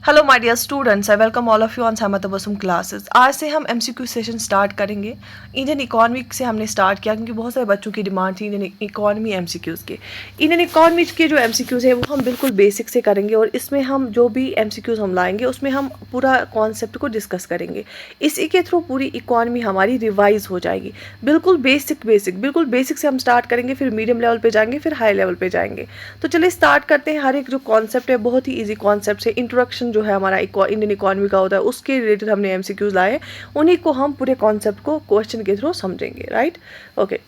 Hello my dear students, I welcome all of you on Sama Tabassum classes. आज से हम MCQ session start करेंगे। Indian economy से हमने स्टार्ट किया क्योंकि बहुत सारे बच्चों की डिमांड थी इंडियन इकॉनमी एमसीक्यूज़ के। इंडियन इकॉनमी के जो एमसीक्यूज़ है वो हम बिल्कुल बेसिक से करेंगे और इसमें हम जो भी एमसीक्यूज़ हम लाएंगे उसमें हम पूरा कॉन्सेप्ट को डिस्कस करेंगे। इसी के थ्रू पूरी इकॉनमी हमारी रिवाइज हो जाएगी। बिल्कुल बेसिक से हम स्टार्ट करेंगे, फिर मीडियम लेवल पे जाएंगे, फिर हाई लेवल पे जाएंगे। तो चलिए स्टार्ट करते हैं। हर एक जो कॉन्सेप्ट है बहुत ही ईजी कॉन्सेप्ट है। इंट्रोडक्शन जो है हमारा इंडियन इकॉनमी का होता है उसके रिलेटेड हमने एमसीक्यूज लाए, उन्हीं को हम पूरे कॉन्सेप्ट को क्वेश्चन के थ्रू समझेंगे। Right, okay.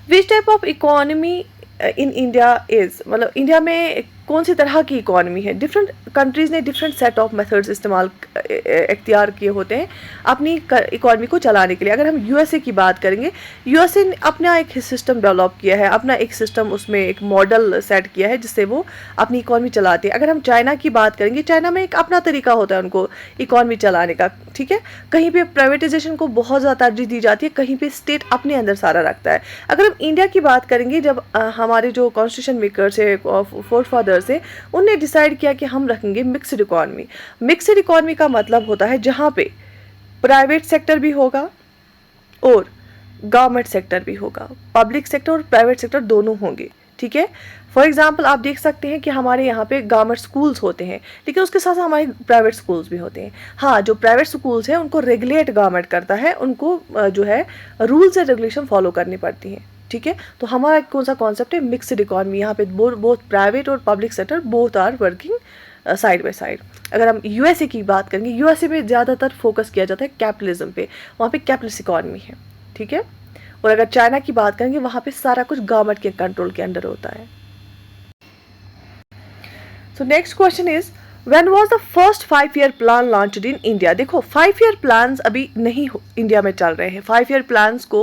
Which type of economy in India is, मतलब इंडिया में कौन सी तरह की इकॉनमी है। डिफरेंट कंट्रीज़ ने डिफरेंट सेट ऑफ मेथड्स इस्तेमाल इख्तियार किए होते हैं अपनी इकॉनमी को चलाने के लिए। अगर हम यूएसए की बात करेंगे, यूएसए ने अपना एक सिस्टम डेवलप किया है, अपना एक सिस्टम, उसमें एक मॉडल सेट किया है जिससे वो अपनी इकॉनमी चलाते हैं। अगर हम चाइना की बात करेंगे, चाइना में एक अपना तरीका होता है उनको इकॉनमी चलाने का। ठीक है, कहीं पे प्राइवेटाइजेशन को बहुत ज़्यादा तरजीह दी जाती है, कहीं पे स्टेट अपने अंदर सारा रखता है। अगर हम इंडिया की बात करेंगे, जब हमारे जो कॉन्स्टिट्यूशन मेकर्स है, फोर्थ फादर से उन्होंने डिसाइड किया कि हम रखेंगे मिक्स्ड इकॉनमी। मिक्स्ड इकॉनमी का मतलब होता है जहां पे प्राइवेट सेक्टर भी होगा और गवर्नमेंट सेक्टर भी होगा, पब्लिक सेक्टर और प्राइवेट सेक्टर दोनों होंगे। ठीक है, फॉर एग्जाम्पल आप देख सकते हैं कि हमारे यहाँ पे गवर्नमेंट स्कूल्स होते हैं, लेकिन उसके साथ हमारे प्राइवेट स्कूल्स भी होते हैं। हाँ, जो प्राइवेट स्कूल्स हैं उनको रेगुलेट गवर्नमेंट करता है, उनको जो है रूल्स एंड रेगुलेशन फॉलो करनी पड़ती हैं। ठीक है, तो हमारा कौन सा कॉन्सेप्ट है, मिक्स्ड इकॉनमी। यहाँ पे बोथ प्राइवेट और public sector both are working side by side. अगर हम यूएसए की बात करेंगे, यूएसए में ज़्यादातर फोकस किया जाता है कैपिटलिज्म पे, वहाँ पे कैपिटलिस्ट इकॉनमी है। ठीक है, और अगर चाइना की बात करेंगे वहाँ पे सारा कुछ गवर्नमेंट के कंट्रोल के अंडर होता है। So next question is, When was the first 5-year plan launched in India? देखो 5-year plans अभी नहीं इंडिया में चल रहे हैं, 5-year plans को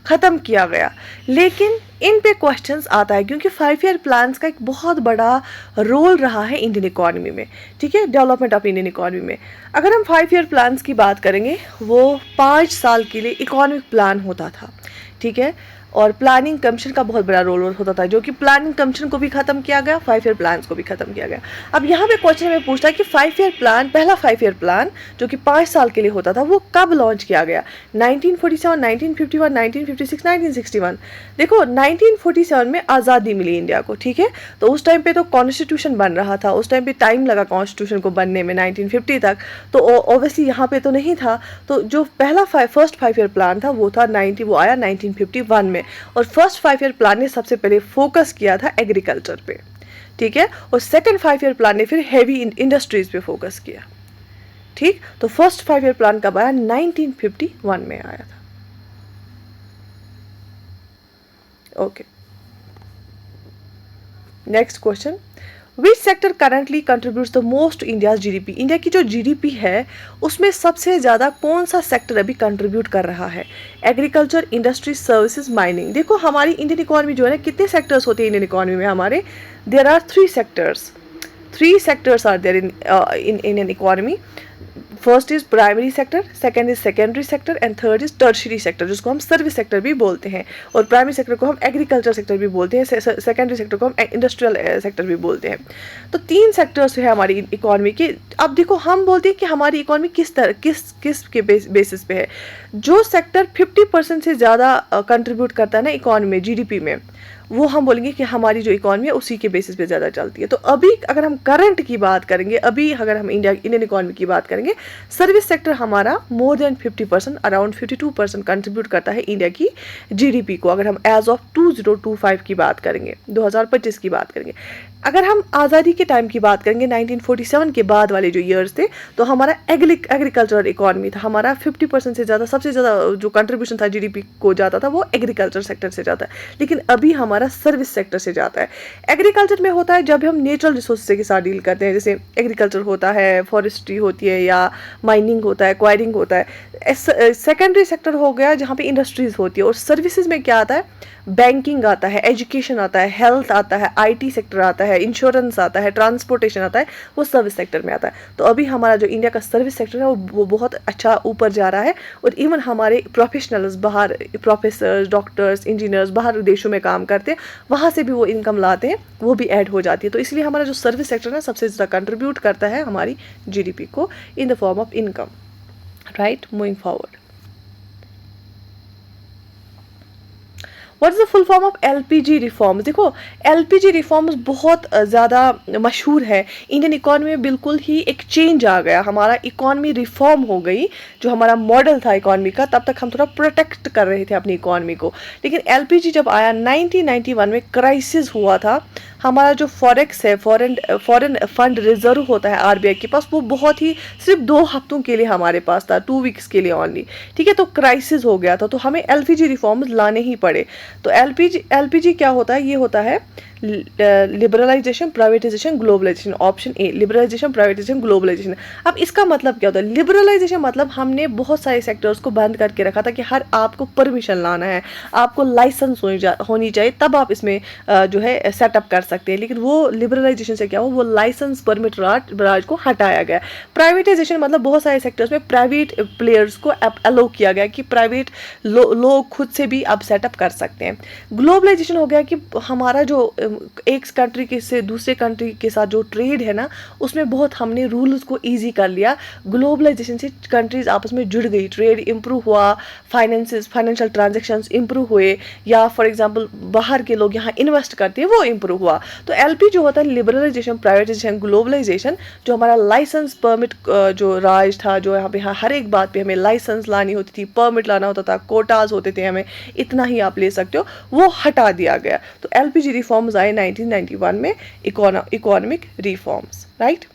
ख़त्म किया गया, लेकिन इन पे क्वेश्चंस आता है क्योंकि 5-year plans का एक बहुत बड़ा रोल रहा है इंडियन इकॉनमी में। ठीक है, डेवलपमेंट ऑफ इंडियन इकॉनमी में। अगर हम 5-year plans की बात करेंगे, वो 5 साल के लिए इकोनॉमिक प्लान होता था। ठीक है, और प्लानिंग कमीशन का बहुत बड़ा रोल होता था, जो कि प्लानिंग कमीशन को भी खत्म किया गया, 5-year प्लान्स को भी खत्म किया गया। अब यहाँ पे क्वेश्चन में पूछता है कि 5-year प्लान, पहला 5-year प्लान जो कि 5 साल के लिए होता था, वो कब लॉन्च किया गया? 1947, 1951, 1956, 1961। देखो 1947 में आज़ादी मिली इंडिया को। ठीक है, तो उस टाइम पे तो कॉन्स्टिट्यूशन बन रहा था, उस टाइम पे टाइम लगा कॉन्स्टिट्यूशन को बनने में 1950 तक, तो ऑब्वियसली यहाँ पे तो नहीं था। तो जो पहला फर्स्ट 5-year प्लान था वो था वो आया 1951 में, और फर्स्ट 5-year प्लान ने सबसे पहले फोकस किया था एग्रीकल्चर पे। ठीक है, और सेकंड 5-year प्लान ने फिर हेवी इंडस्ट्रीज पे फोकस किया। ठीक, तो फर्स्ट 5-year प्लान कब आया? 1951 में आया था। Okay, next question, which sector currently contributes the most to India's GDP? India की जो जीडीपी है उसमें सबसे ज़्यादा कौन सा सेक्टर अभी कंट्रीब्यूट कर रहा है? Agriculture, industry, services, mining. देखो हमारी इंडियन इकॉनमी जो है ना, कितने सेक्टर्स होते हैं इंडियन इकॉनमी में हमारे? There are 3 sectors. 3 sectors are there in Indian economy. First is primary sector, second is secondary sector and third is tertiary sector, जिसको हम सर्विस सेक्टर भी बोलते हैं। और प्राइमरी सेक्टर को हम एग्रीकल्चर सेक्टर भी बोलते हैं, सेकेंडरी सेक्टर को हम इंडस्ट्रियल सेक्टर भी बोलते हैं। तो 3 सेक्टर्स है हमारी इकॉनमी के। अब देखो हम बोलते हैं कि हमारी इकॉनमी किस के बेसिस पे है। जो सेक्टर 50% से ज़्यादा कंट्रीब्यूट करता है ना इकॉनमी में, जीडीपी में, वो हम बोलेंगे कि हमारी जो इकॉनमी है उसी के बेसिस पे ज़्यादा चलती है। तो अभी अगर हम करंट की बात करेंगे, अभी अगर हम इंडियन इकॉनमी की बात करेंगे, सर्विस सेक्टर हमारा मोर देन 50%, अराउंड 52% कंट्रीब्यूट करता है इंडिया की जीडीपी को। अगर हम एज ऑफ 2025 की बात करेंगे, 2025 की बात करेंगे। अगर हम आज़ादी के टाइम की बात करेंगे, 1947 के बाद वाले जो ईयर्स थे, तो हमारा एग्रीकल्चर इकॉनमी था। हमारा 50% से ज़्यादा, सबसे ज़्यादा जो कंट्रीब्यूशन था जीडीपी को जाता था, वो एग्रीकल्चर सेक्टर से जाता है। लेकिन अभी हमारा सर्विस सेक्टर से जाता है। एग्रीकल्चर में होता है जब हम नेचुरल रिसोर्स के साथ डील करते हैं, जैसे एग्रीकल्चर होता है, फॉरेस्ट्री होती है, या माइनिंग होता है, क्वायरिंग होता है। सेकेंडरी सेक्टर हो गया जहाँ पे इंडस्ट्रीज होती है। और सर्विसेज में क्या आता है? बैंकिंग आता है, एजुकेशन आता है, हेल्थ आता है, आईटी सेक्टर आता है, इंश्योरेंस आता है, ट्रांसपोर्टेशन आता है, वो सर्विस सेक्टर में आता है। तो अभी हमारा जो इंडिया का सर्विस सेक्टर है वो बहुत अच्छा ऊपर जा रहा है। और इवन हमारे प्रोफेशनल्स बाहर, प्रोफेसर्स, डॉक्टर्स, इंजीनियर्स बाहर देशों में काम करते करते हैं, वहाँ से भी वो इनकम लाते हैं, वो भी ऐड हो जाती है। तो इसलिए हमारा जो सर्विस सेक्टर है सबसे ज़्यादा कंट्रीब्यूट करता है हमारी जीडीपी को in the form of income, right. Moving forward, what is the full form of LPG reforms. देखो एलपीजी रिफॉर्म्स बहुत ज़्यादा मशहूर है। इंडियन इकॉनमी में बिल्कुल ही एक चेंज आ गया, हमारा इकॉनमी रिफॉर्म हो गई। जो हमारा मॉडल था इकॉनमी का, तब तक हम थोड़ा प्रोटेक्ट कर रहे थे अपनी इकॉनमी को, लेकिन एलपीजी जब आया 1991 में क्राइसिस हुआ था। हमारा जो फॉरेक्स है, फॉरेन फंड रिजर्व होता है आरबीआई के पास, वो बहुत ही सिर्फ 2 हफ्तों के लिए हमारे पास था, 2 वीक्स के लिए ओनली, ठीक है। तो क्राइसिस हो गया था, तो हमें एलपीजी रिफॉर्म्स लाने ही पड़े। तो एलपीजी क्या होता है, ये होता है liberalisation, privatisation, globalisation. Option A liberalisation, privatisation, globalisation. अब इसका मतलब क्या होता है? लिबरलाइजेशन मतलब हमने बहुत सारे सेक्टर्स को बंद करके रखा था कि हर आपको परमिशन लाना है, आपको लाइसेंस होनी चाहिए, तब आप इसमें जो है सेटअप कर सकते हैं। लेकिन वो लिबरलाइजेशन से क्या हो, वो लाइसेंस परमिट राज को हटाया गया। प्राइवेटाइजेशन मतलब बहुत सारे सेक्टर्स में प्राइवेट प्लेयर्स को अलो किया गया कि प्राइवेट लोग खुद से भी अब सेटअप कर सकते हैं। ग्लोबलाइजेशन हो गया कि हमारा जो एक कंट्री के से दूसरे कंट्री के साथ जो ट्रेड है ना, उसमें बहुत हमने रूल्स को इजी कर लिया। ग्लोबलाइजेशन से कंट्रीज आपस में जुड़ गई, ट्रेड इंप्रूव हुआ, फाइनेंशियल ट्रांजैक्शंस इंप्रूव हुए, या फॉर एग्जांपल बाहर के लोग यहाँ इन्वेस्ट करते हैं, वो इंप्रूव हुआ। तो एलपी जो होता है लिबरलाइजेशन, प्राइवेटाइजेशन, ग्लोबलाइजेशन, जो हमारा लाइसेंस परमिट जो राज था, जो यहाँ पे हर एक बात पे हमें लाइसेंस लानी होती थी, परमिट लाना होता था, कोटाज होते थे, हमें इतना ही आप ले सकते हो, वो हटा दिया गया। तो एलपीजी रिफॉर्म्स आए 1991 में, इकोनॉमिक रिफॉर्म्स, राइट।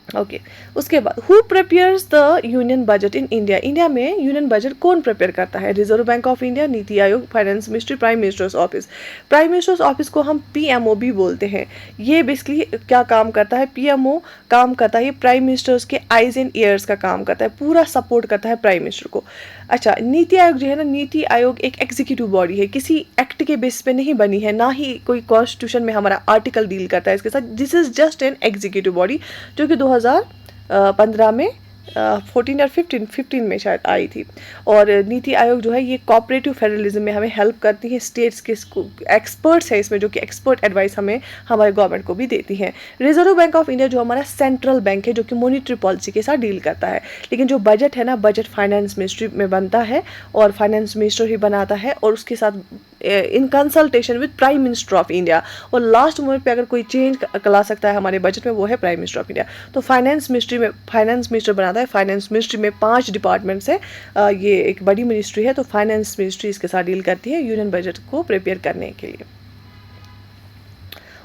ओके उसके बाद who prepares the union budget in India. India में यूनियन बजट कौन प्रिपेयर करता है? Reserve bank of India, NITI Aayog, finance ministry, prime minister's office. Prime minister's office को हम पीएमओ भी बोलते हैं। ये बेसिकली क्या काम करता है? पीएमओ काम करता है, ये प्राइम मिनिस्टर्स के आइज एंड ईयर्स का काम करता है, पूरा सपोर्ट करता है प्राइम मिनिस्टर को। अच्छा, नीति आयोग जो है ना, नीति आयोग एक एग्जीक्यूटिव बॉडी है, किसी एक्ट के बेस पे नहीं बनी है, ना ही कोई कॉन्स्टिट्यूशन में हमारा आर्टिकल डील करता है इसके साथ। This is just an executive body, जो कि 2015 में 14 या 15 में शायद आई थी। और नीति आयोग जो है ये कोऑपरेटिव फेडरलिज्म में हमें हेल्प करती है। स्टेट्स के एक्सपर्ट्स है इसमें, जो कि एक्सपर्ट एडवाइस हमें हमारे गवर्नमेंट को भी देती हैं। रिजर्व बैंक ऑफ इंडिया जो हमारा सेंट्रल बैंक है, जो कि मॉनेटरी पॉलिसी के साथ डील करता है। लेकिन जो बजट है ना, बजट फाइनेंस मिनिस्ट्री में बनता है, और फाइनेंस मिनिस्टर ही बनाता है, और उसके साथ in consultation with prime minister of India. और लास्ट मोमेंट पे अगर कोई चेंज ला सकता है हमारे बजट में, वो है प्राइम मिनिस्टर ऑफ इंडिया। तो फाइनेंस मिनिस्ट्री में फाइनेंस मिनिस्टर बनाता है। फाइनेंस मिनिस्ट्री में 5 डिपार्टमेंट्स है, ये एक बड़ी मिनिस्ट्री है। तो फाइनेंस मिनिस्ट्री इसके साथ डील करती है यूनियन बजट को प्रिपेयर करने के लिए।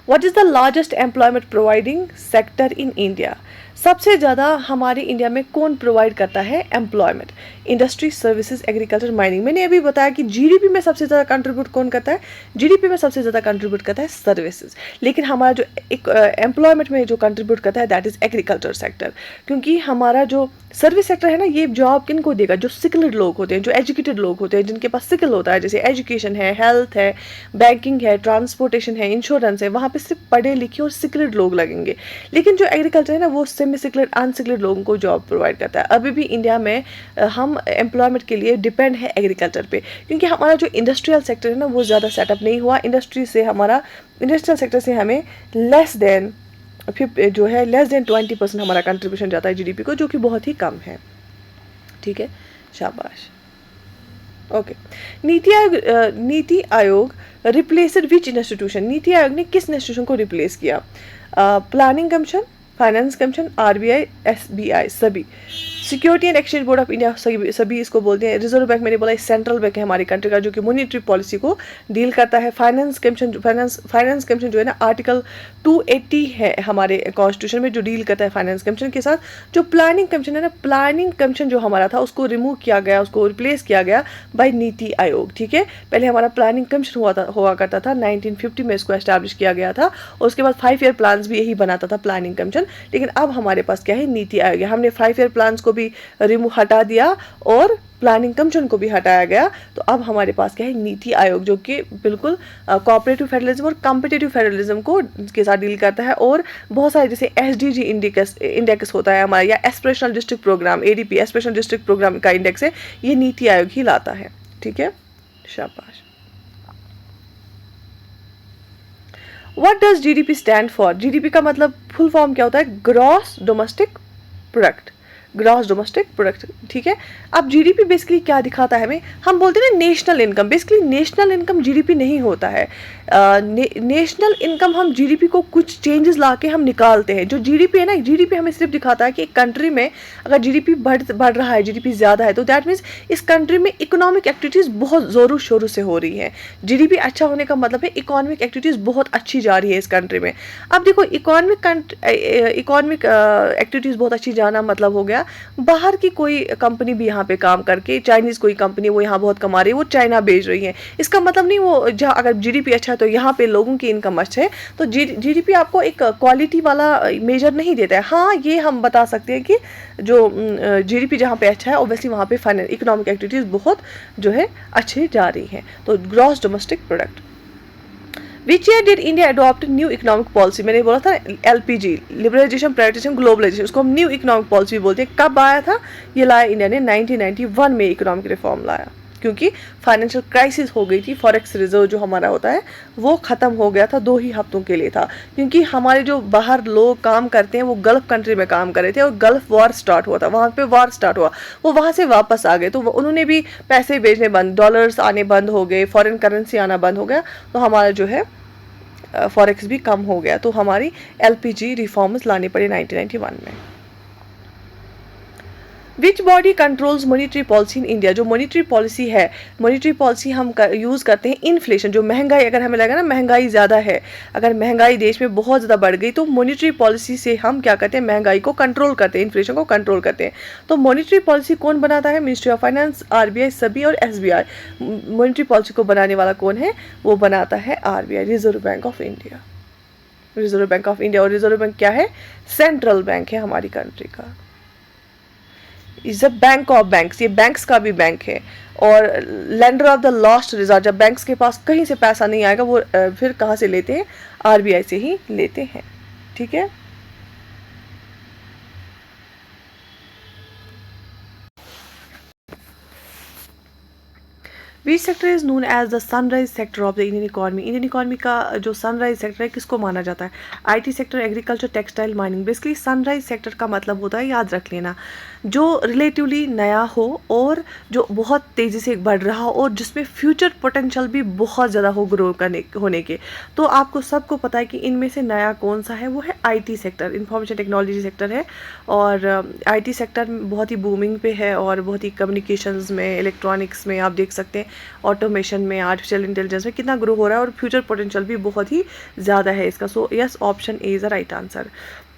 What is the largest employment providing sector in India. सबसे ज़्यादा हमारे इंडिया में कौन प्रोवाइड करता है employment? Industry, services, agriculture, mining. मैंने अभी बताया कि जीडीपी में सबसे ज़्यादा कंट्रीब्यूट कौन करता है? जीडीपी में सबसे ज़्यादा कंट्रीब्यूट करता है सर्विसेज। लेकिन हमारा जो एक एम्प्लॉयमेंट में जो कंट्रीब्यूट करता है, दैट इज़ एग्रीकल्चर सेक्टर। क्योंकि हमारा जो सर्विस सेक्टर है ना, ये जॉब किन को देगा? जो स्किल्ड लोग होते हैं, जो एजुकेटेड लोग होते हैं, जिनके पास स्किल होता है, जैसे एजुकेशन है, हेल्थ है, बैंकिंग है, ट्रांसपोर्टेशन है, इंश्योरेंस है, वहाँ पे सिर्फ पढ़े लिखे और स्किल्ड लोग लगेंगे। लेकिन जो एग्रीकल्चर है ना, वो सेमी स्किल्ड, अनस्किल्ड लोगों को जॉब प्रोवाइड करता है। अभी भी इंडिया में हम एम्प्लॉयमेंट के लिए डिपेंड है एग्रीकल्चर पे, क्योंकि हमारा जो इंडस्ट्रियल सेक्टर है ना, वो ज़्यादा सेटअप नहीं हुआ। इंडस्ट्रियल सेक्टर से हमें लेस देन 20% हमारा कंट्रीब्यूशन जाता है जीडीपी को, जो कि बहुत ही कम है। ठीक है, शाबाश। ओके, नीति आयोग रिप्लेसड विच इंस्टीट्यूशन। नीति आयोग ने किस इंस्टीट्यूशन को रिप्लेस किया? Planning commission, finance commission, RBI, SBI, सभी। Security and exchange board of India, सभी इसको बोलते हैं। रिजर्व बैंक, मैंने बोला सेंट्रल बैंक है हमारी कंट्री का, जो कि मॉनेटरी पॉलिसी को डील करता है। फाइनेंस कमीशन जो है ना, आर्टिकल 280 है हमारे कॉन्स्टिट्यूशन में, जो डील करता है फाइनेंस कमीशन के साथ। जो प्लानिंग कमीशन है ना, प्लानिंग कमीशन जो हमारा था, उसको रिमूव किया गया, उसको रिप्लेस किया गया बाय नीति आयोग। ठीक है, पहले हमारा प्लानिंग कमीशन हुआ करता था, 1950 में इसको एस्टैब्लिश किया गया था, और उसके बाद 5 ईयर प्लान भी यही बनाता था, प्लानिंग कमीशन। लेकिन अब हमारे पास क्या है? नीति आयोग। हमने 5 ईयर प्लान को भी हटा दिया, और प्लानिंग कमीशन को भी हटाया गया। तो अब हमारे पास क्या है? नीति आयोग, जो कि बिल्कुल कोऑपरेटिव फेडरलिज्म और कॉम्पिटिटिव फेडरलिज्म को के साथ डील करता है। और बहुत सारे जैसे एसडीजी इंडेक्स होता है हमारा, या aspirational district programme, ADP aspirational district programme का इंडेक्स है, ये नीति आयोग ही लाता है। ठीक है, शाबाश। What does GDP stand for? GDP का मतलब फुल फॉर्म क्या होता है? Gross domestic product, gross domestic product, ठीक है। अब जीडीपी बेसिकली क्या दिखाता है हमें? हम बोलते हैं ना national income, basically national income GDP नहीं होता है। नेशनल इनकम हम जीडीपी को कुछ चेंजेस लाके हम निकालते हैं। जो जीडीपी है ना, जीडीपी हमें सिर्फ दिखाता है कि एक कंट्री में अगर जीडीपी बढ़ रहा है, जीडीपी ज़्यादा है, तो दैट मीन्स इस कंट्री में इकोनॉमिक एक्टिविटीज़ बहुत ज़ोरों शोरों से हो रही है। जीडीपी अच्छा होने का मतलब है इकोनॉमिक एक्टिविटीज़ बहुत अच्छी जा रही है इस कंट्री में। अब देखो इकोनॉमिक एक्टिविटीज़ बहुत अच्छी जाना मतलब हो गया बाहर की कोई कंपनी भी यहाँ पे काम करके, चाइनीज़ कोई कंपनी वो यहाँ बहुत कमा रही है, वो चाइना भेज रही है। इसका मतलब नहीं वो जहाँ अगर जीडीपी अच्छा है तो यहाँ पे लोगों की इनकम अच्छा है, तो जीडीपी आपको एक क्वालिटी वाला मेजर नहीं देता है। हाँ, ये हम बता सकते हैं कि जो जीडीपी जहाँ पे अच्छा है ऑब्वियसली वहाँ पे इकोनॉमिक एक्टिविटीज़ बहुत जो है अच्छी जा रही हैं। तो gross domestic product. Which year did India adopt new economic policy? मैंने बोला था एलपीजी, लिबरलाइजेशन, प्राइवेटाइजेशन, ग्लोबलाइजेशन, उसको हम न्यू इकोनॉमिक पॉलिसी बोलते हैं। कब आया था ये? लाया इंडिया ने 1991 में इकोनॉमिक रिफॉर्म लाया, क्योंकि फाइनेंशियल क्राइसिस हो गई थी। फॉरेक्स रिजर्व जो हमारा होता है वो ख़त्म हो गया था, 2 ही हफ्तों के लिए था, क्योंकि हमारे जो बाहर लोग काम करते हैं वो गल्फ़ कंट्री में काम कर रहे थे और गल्फ़ वॉर स्टार्ट हुआ था, वहाँ पे वॉर स्टार्ट हुआ, वो वहाँ से वापस आ गए, तो उन्होंने भी पैसे भेजने बंद, डॉलर्स आने बंद हो गए, फॉरेन करेंसी आना बंद हो गया, तो हमारा जो है फॉरेक्स भी कम हो गया, तो हमारी एलपीजी रिफॉर्म्स लानी पड़ी 1991 में। Which body controls monetary policy in India? जो मॉनिटरी पॉलिसी है, मॉनिटरी पॉलिसी हम यूज़ करते हैं इन्फ्लेशन, जो महंगाई अगर हमें लगा ना महंगाई ज़्यादा है, अगर महंगाई देश में बहुत ज़्यादा बढ़ गई, तो मॉनिटरी पॉलिसी से हम क्या करते हैं? महंगाई को कंट्रोल करते हैं, इन्फ्लेशन को कंट्रोल करते हैं। तो मॉनिटरी पॉलिसी कौन बनाता है? मिनिस्ट्री ऑफ फाइनेंस, आरबीआई, सभी और एसबीआई। मॉनिटरी पॉलिसी को बनाने वाला कौन है? वो बनाता है RBI, reserve bank of India. Reserve bank of India, और रिजर्व बैंक क्या है? सेंट्रल बैंक है हमारी कंट्री का। Is a bank of banks, ये बैंक्स का भी बैंक है, और lender of the last resort, जब बैंक्स के पास कहीं से पैसा नहीं आएगा वो फिर कहाँ से लेते हैं? आरबीआई से ही लेते हैं, ठीक है। Which sector is known as the sunrise sector of the Indian economy? Indian economy का जो सनराइज सेक्टर है किसको माना जाता है? IT sector, agriculture, textile, mining. Basically sunrise sector का मतलब होता है, याद रख लेना, जो रिलेटिवली नया हो और जो बहुत तेज़ी से बढ़ रहा हो और जिसमें फ्यूचर पोटेंशियल भी बहुत ज़्यादा हो ग्रो करने होने के। तो आपको सबको पता है कि इनमें से नया कौन सा है? वो है IT sector, information technology sector है, और आईटी सेक्टर बहुत ही बूमिंग पे है, और बहुत ही कम्युनिकेशंस में, इलेक्ट्रॉनिक्स में आप देख सकते हैं, ऑटोमेशन में, आर्टिफिशियल इंटेलिजेंस में कितना ग्रो हो रहा है, और फ्यूचर पोटेंशियल भी बहुत ही ज़्यादा है इसका। So yes, option A is the right answer.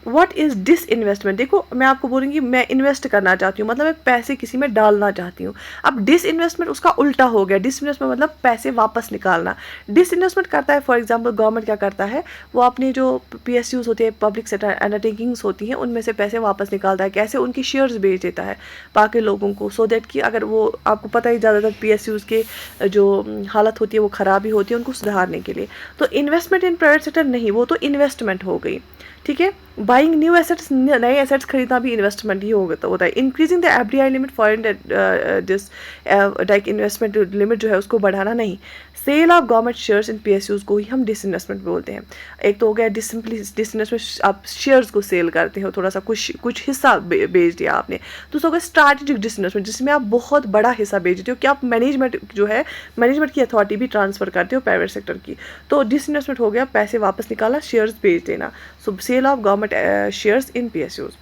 What is disinvestment? देखो मैं आपको बोलूँगी मैं इन्वेस्ट करना चाहती हूँ, मतलब मैं पैसे किसी में डालना चाहती हूँ। अब डिसइन्वेस्टमेंट उसका उल्टा हो गया। डिसइन्वेस्टमेंट मतलब पैसे वापस निकालना। डिसइन्वेस्टमेंट करता है, फॉर एग्जांपल गवर्नमेंट क्या करता है, वो अपने जो पीएसयूज होते हैं, पब्लिक सेक्टर अंडरटेकिंग्स होती हैं, उनमें से पैसे वापस निकालता है। कैसे? उनकी शेयर्स बेच देता है बाकी लोगों को, सो दैट कि अगर वो, आपको पता ही ज़्यादातर पीएसयूज के जो हालत होती है वो ख़राब ही होती है, उनको सुधारने के लिए। तो इन्वेस्टमेंट इन प्राइवेट सेक्टर नहीं, वो तो इन्वेस्टमेंट हो गई, ठीक है। बाइंग न्यू एसेट्स, नए एसेट्स खरीदना भी इन्वेस्टमेंट ही होता है। Increasing the FDI limit, foreign direct investment limit जो है उसको बढ़ाना नहीं। Sale of government shares in PSUs को ही हम डिसइन्वेस्टमेंट बोलते हैं। एक तो हो गया डिसइन्वेस्टमेंट, आप शेयर्स को सेल करते हो, थोड़ा सा कुछ हिस्सा बेच दिया आपने। दूसरा हो गया स्ट्रैटेजिक डिसइन्वेस्टमेंट, जिसमें आप बहुत बड़ा हिस्सा बेच देते हो, कि आप मैनेजमेंट जो है, मैनेजमेंट की अथॉरिटी भी ट्रांसफर करते हो प्राइवेट सेक्टर की। तो डिसइन्वेस्टमेंट हो गया पैसे वापस निकालना, शेयर्स बेच देना। So sell of government shares in PSUs.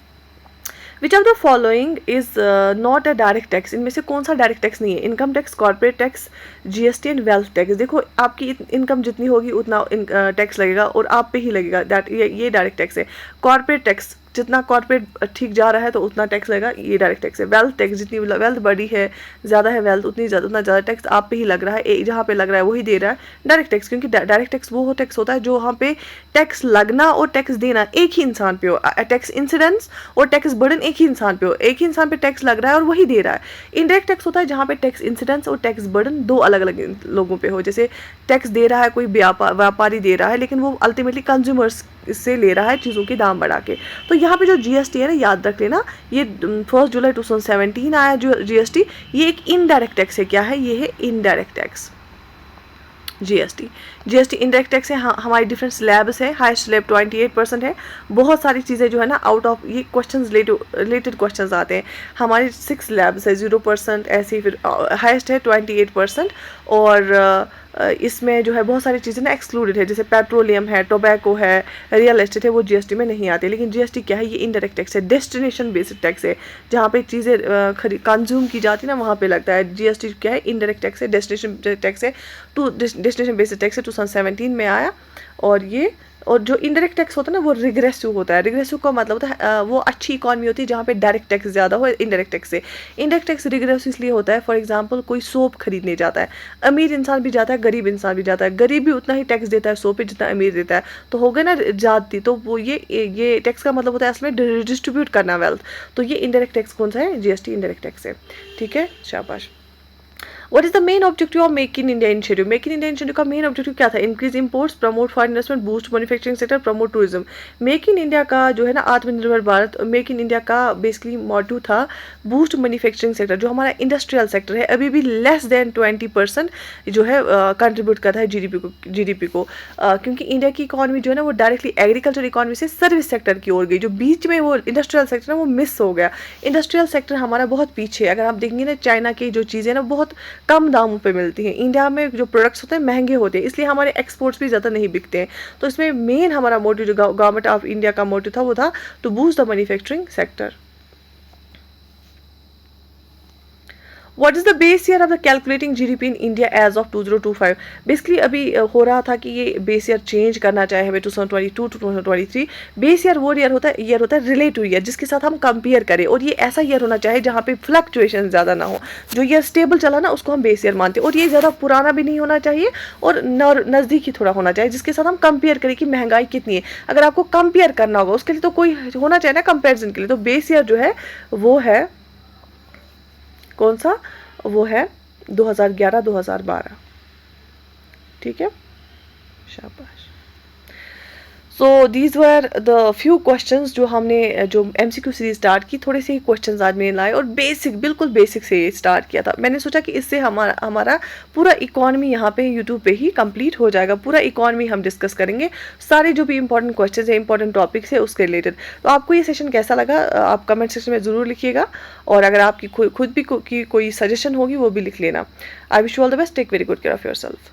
Which of the following is not a direct tax? इनमें से कौन सा डायरेक्ट टैक्स नहीं है? Income tax, corporate tax, GST and wealth tax. देखो आपकी इनकम जितनी होगी उतना टैक्स लगेगा, और आप पे ही लगेगा, दैट ये डायरेक्ट टैक्स है। कॉर्पोरेट टैक्स, जितना कॉर्पोरेट ठीक जा रहा है तो उतना टैक्स लगेगा, ये डायरेक्ट टैक्स है। वेल्थ टैक्स, जितनी वेल्थ बढ़ी है, ज़्यादा है वेल्थ, उतना ज़्यादा टैक्स आप पे ही लग रहा है, जहाँ पे लग रहा है वही दे रहा है डायरेक्ट टैक्स। क्योंकि डायरेक्ट टैक्स वो टैक्स होता है जो वहाँ पे टैक्स लगना और टैक्स देना एक ही इंसान पे हो। टैक्स इंसिडेंस और टैक्स बर्डन एक ही इंसान पे हो, एक ही इंसान पे टैक्स लग रहा है और वही दे रहा है। इनडायरेक्ट टैक्स होता है जहाँ पे टैक्स इंसिडेंस और टैक्स बर्डन दो अलग अलग लोगों पे हो। जैसे टैक्स दे रहा है कोई व्यापारी दे रहा है, लेकिन वो अल्टीमेटली कंज्यूमर्स से ले रहा है चीज़ों के दाम बढ़ा के। तो यहाँ पे जो जीएसटी है ना, याद रख लेना, ये 1 जुलाई 2017 आया जो जीएसटी, ये एक इनडायरेक्ट टैक्स है। क्या है? ये है indirect tax. GST. GST indirect tax है, हमारी डिफरेंट स्लैब्स है, हाईएस्ट स्लैब 28% है। बहुत सारी चीज़ें जो है ना आउट ऑफ ये क्वेश्चंस रिलेटेड क्वेश्चंस आते हैं। हमारे 6 स्लैब्स है, 0% ऐसे ही, फिर हाईएस्ट है 28%। और इसमें जो है बहुत सारी चीज़ें ना एक्सक्लूडेड है, जैसे पेट्रोलियम है, टोबैको है, रियल एस्टेट है, वो जीएसटी में नहीं आते। लेकिन जीएसटी क्या है, ये इनडायरेक्ट टैक्स है, डेस्टिनेशन बेस्ड टैक्स है, जहाँ पे चीज़ें कंज्यूम की जाती है ना वहाँ पे लगता है। जीएसटी क्या है, इनडायरेक्ट टैक्स है, डेस्टिनेशन टैक्स है, डेस्टिनेशन बेस्ड टैक्स है, 2017 में आया। और जो इनडायरेक्ट टैक्स होता है ना वो रिग्रेसिव होता है। रिग्रेसिव का मतलब होता है वो अच्छी इकॉनमी होती है जहाँ पे डायरेक्ट टैक्स ज़्यादा हो इनडायरेक्ट टैक्स से। इनडायरेक्ट टैक्स रिग्रेसिव इसलिए होता है, फॉर एग्जांपल कोई सोप खरीदने जाता है, अमीर इंसान भी जाता है, गरीब इंसान भी जाता है। गरीब भी उतना ही टैक्स देता है सोप पे जितना अमीर देता है, तो हो गया ना ज़्यादती। तो वो ये टैक्स का मतलब होता है असल में डिस्ट्रीब्यूट करना वेल्थ। तो ये इनडायरेक्ट टैक्स कौन सा है, जीएसटी इनडायरेक्ट टैक्स है। ठीक है, शाबाश। What is the main objective of Make in India initiative? Make in India initiative का मेन ऑब्जेक्टिव क्या था? Increase imports, promote foreign investment, boost manufacturing sector, promote tourism. Make in India का जो है ना आत्मनिर्भर भारत, मेक इन इंडिया का basically motive था बूस्ट मैन्युफैक्चरिंग सेक्टर। जो हमारा इंडस्ट्रियल सेक्टर है अभी भी लेस देन 20% जो है कंट्रीब्यूट करता है जीडीपी को क्योंकि इंडिया की इकॉनमी जो है ना वो डायरेक्टली एग्रीकल्चर इकॉनमी से सर्विस सेक्टर की ओर गई। जो बीच में वो इंडस्ट्रियल सेक्टर है वो मिस हो गया। इंडस्ट्रियल सेक्टर हमारा बहुत पीछे है। अगर आप देखेंगे ना चाइना की जो चीज़ें ना बहुत कम दामों पे मिलती हैं, इंडिया में जो प्रोडक्ट्स होते हैं महंगे होते हैं, इसलिए हमारे एक्सपोर्ट्स भी ज़्यादा नहीं बिकते हैं। तो इसमें मेन हमारा मोटिव जो गवर्नमेंट ऑफ इंडिया का मोटिव था वो था to boost the manufacturing sector. What is the base year of the calculating GDP in India as of 2025? Basically अभी हो रहा था कि ये बेस ईयर चेंज करना चाहे हमें 2022 टू 2023। बेस ईयर वो ईयर होता है रिलेटिव ईयर जिसके साथ हम कंपेयर करें, और ये ऐसा ईयर होना चाहिए जहाँ पे फ्लक्चुएशन ज़्यादा ना हो। जो ईयर स्टेबल चला ना उसको हम बेस ईयर मानते हैं, और ये ज़्यादा पुराना भी नहीं होना चाहिए और नज़दीक ही थोड़ा होना चाहिए जिसके साथ हम कंपेयर करें कि महंगाई कितनी है। अगर आपको कंपेयर करना होगा उसके लिए तो कोई होना चाहिए ना कंपेरिजन के लिए। तो बेस ईयर जो है वो है कौन सा, वो है 2011-2012। ठीक है, शाबाश। So these were the few questions जो हमने जो एमसीक्यू सीरीज स्टार्ट की। थोड़े से ही क्वेश्चंस आज मैंने लाए और बिल्कुल बेसिक से स्टार्ट किया था। मैंने सोचा कि इससे हमारा पूरा इकॉनमी यहाँ पे यूट्यूब पे ही कंप्लीट हो जाएगा। पूरा इकॉनमी हम डिस्कस करेंगे, सारे जो भी इंपॉर्टेंट क्वेश्चंस है, इंपॉर्टेंट टॉपिक्स है उसके रिलेटेड। तो आपको ये सेशन कैसा लगा आप कमेंट सेक्शन में ज़रूर लिखिएगा, और अगर आपकी खुद भी कोई सजेशन होगी वो भी लिख लेना। I wish you all the best, take very good care of your self.